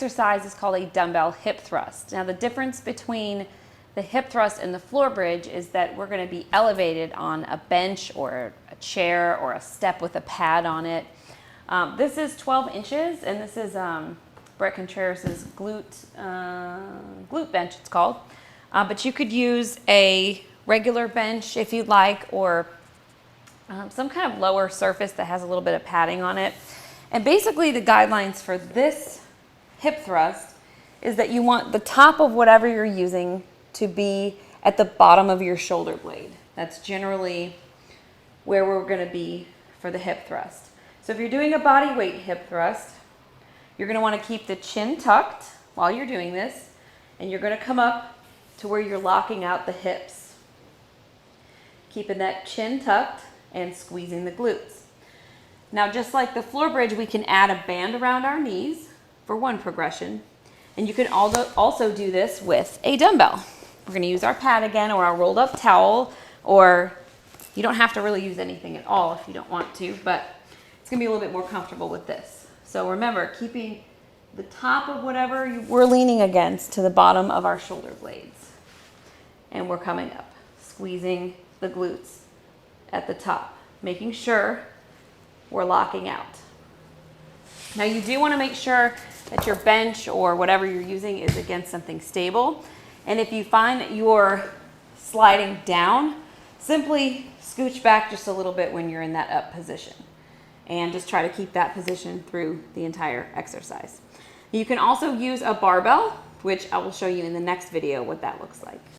exercise is called a dumbbell hip thrust. Now the difference between the hip thrust and the floor bridge is that we're going to be elevated on a bench or a chair or a step with a pad on it. This is 12 inches, and this is Brett Contreras' glute bench, it's called. But you could use a regular bench if you'd like, or some kind of lower surface that has a little bit of padding on it. And basically the guidelines for this hip thrust is that you want the top of whatever you're using to be at the bottom of your shoulder blade. That's generally where we're going to be for the hip thrust. So if you're doing a body weight hip thrust, you're going to want to keep the chin tucked while you're doing this, and you're going to come up to where you're locking out the hips, keeping that chin tucked and squeezing the glutes. Now, just like the floor bridge, we can add a band around our knees for one progression, and you can also do this with a dumbbell. We're going to use our pad again, or our rolled up towel, or you don't have to really use anything at all if you don't want to, but it's going to be a little bit more comfortable with this. So remember, keeping the top of whatever we're leaning against to the bottom of our shoulder blades. And we're coming up, squeezing the glutes at the top, making sure we're locking out. Now you do want to make sure that your bench or whatever you're using is against something stable. And if you find that you're sliding down, simply scooch back just a little bit when you're in that up position. And just try to keep that position through the entire exercise. You can also use a barbell, which I will show you in the next video what that looks like.